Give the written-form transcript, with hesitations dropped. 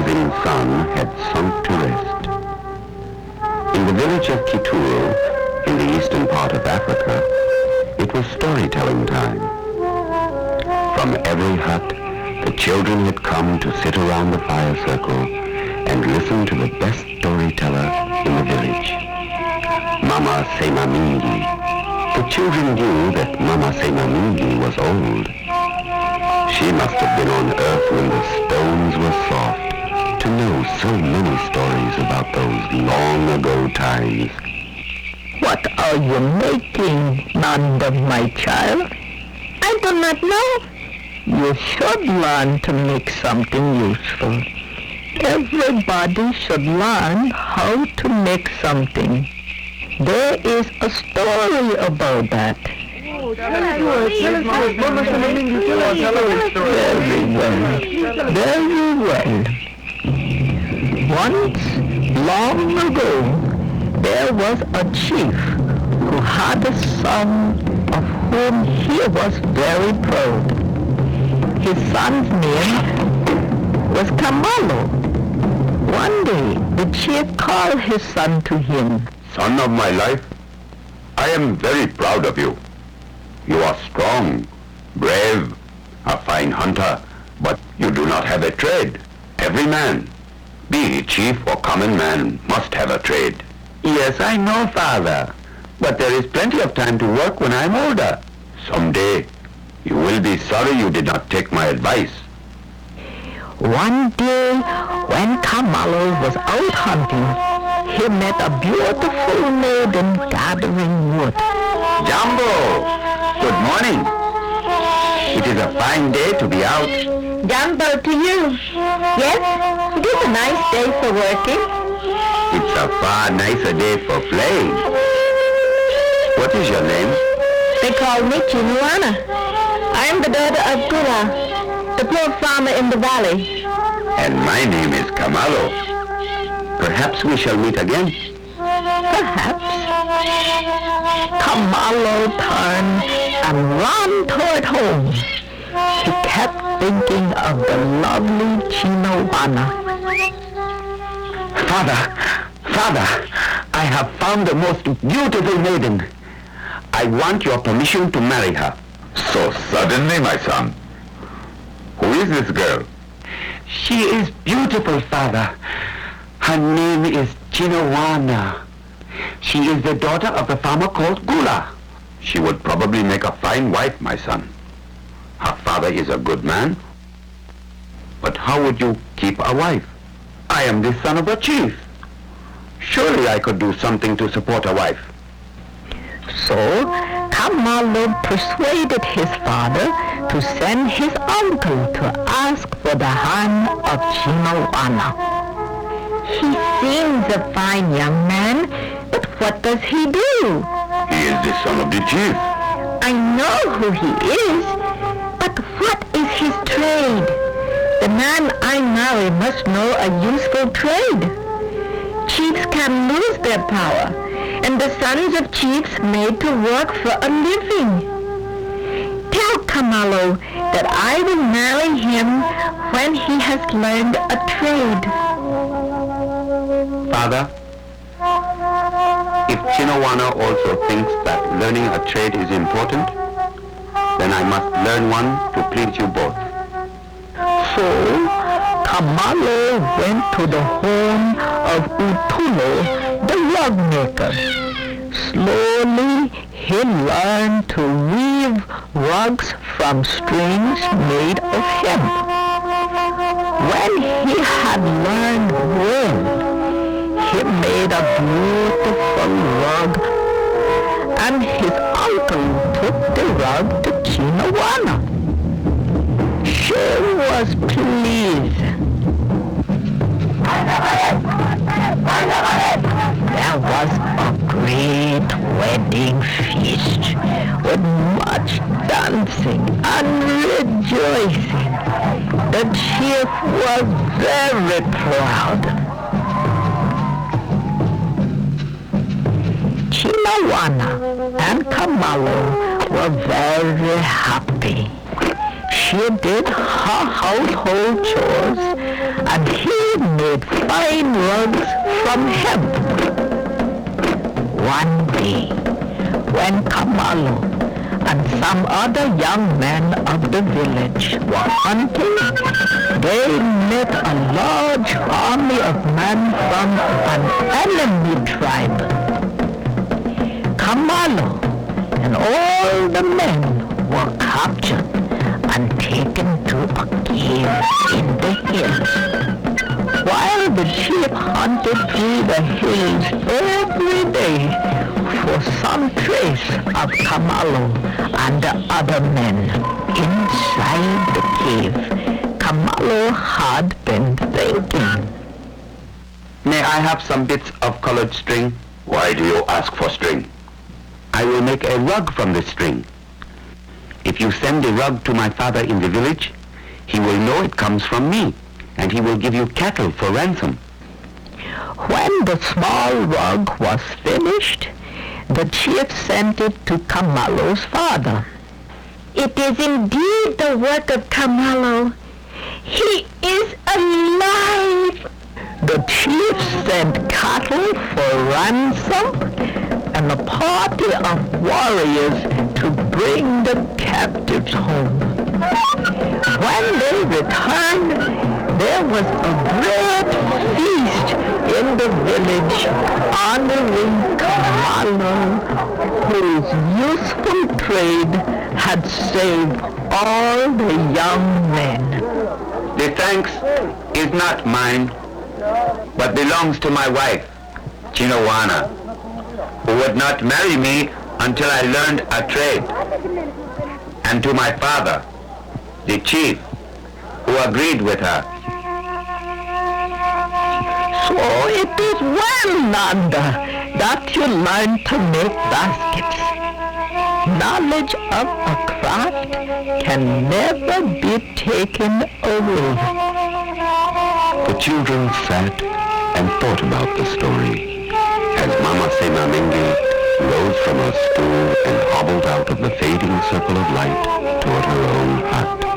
loving sun had sunk to rest. In the village of Kitul, in the eastern part of Africa, it was storytelling time. From every hut, the children had come to sit around the fire circle and listen to the best storyteller in the village, Mama Semamingi. The children knew that Mama Semamingi was old. She must have been on earth when the stones were soft to know so many stories about those long ago times. What are you making, Nanda, my child? I do not know. You should learn to make something useful. Everybody should learn how to make something. There is a story about that. Very well. Very well. Once, long ago, there was a chief who had a son of whom he was very proud. His son's name was Kamalo. One day, the chief called his son to him. Son of my life, I am very proud of you. You are strong, brave, a fine hunter, but you do not have a trade. Every man, be he chief or common man, must have a trade. Yes, I know, father, but there is plenty of time to work when I'm older. Someday, you will be sorry you did not take my advice. One day, when Kamalo was out hunting, he met a beautiful maiden gathering wood. Jumbo, good morning. It is a fine day to be out. Jumbo to you. Yes, it is a nice day for working. It's a far nicer day for playing. What is your name? They call me Chinuana. I am the daughter of Gula, the poor farmer in the valley. And my name is Kamalo. Perhaps we shall meet again. Perhaps. Kamalo turned and ran toward home. He kept thinking of the lovely Chinawana. Father, I have found the most beautiful maiden. I want your permission to marry her. So suddenly, my son. Who is this girl? She is beautiful, father. Her name is Chinawana. She is the daughter of the farmer called Gula. She would probably make a fine wife, my son. Her father is a good man. But how would you keep a wife? I am the son of a chief. Surely I could do something to support a wife. So, Kamalo persuaded his father to send his uncle to ask for the hand of Chinawana. He seems a fine young man, but what does he do? He is the son of the chief. I know who he is, but what is his trade? The man I marry must know a useful trade. Chiefs can lose their power, and the sons of chiefs made to work for a living. Tell Kamalo that I will marry him when he has learned a trade. Father, if Chinawana also thinks that learning a trade is important, then I must learn one to please you both. So, Kamalo went to the home of Utulo, the rug maker. Slowly, he learned to weave rugs from strings made of hemp. When he had learned well, he made a beautiful rug, and his uncle took the rug to Chinawana. She was pleased. There was a great wedding feast with much dancing and rejoicing. The chief was very proud. Chinawana and Kamalo were very happy. She did her household chores and he made fine rugs from hemp. One day, when Kamalo and some other young men of the village were hunting, they met a large army of men from an enemy tribe. Kamalo and all the men were captured and taken to a cave in the hills. While the chief hunted through the hills every day for some trace of Kamalo and the other men inside the cave, Kamalo had been thinking. May I have some bits of colored string? Why do you ask for string? I will make a rug from this string. If you send a rug to my father in the village, he will know it comes from me, and he will give you cattle for ransom. When the small rug was finished, the chief sent it to Kamalo's father. It is indeed the work of Kamalo. He is alive. The chief sent cattle for ransom and a party of warriors to bring the captives home. When they returned, there was a great feast in the village honoring Kamalo, whose useful trade had saved all the young men. The thanks is not mine, but belongs to my wife, Chinawana, who would not marry me until I learned a trade, and to my father, the chief, who agreed with her. So it is well, Nanda, that you learned to make baskets. Knowledge of a craft can never be taken away. The children sat and thought about the story as Mama Sena Menge rose from her stool and hobbled out of the fading circle of light toward her own hut.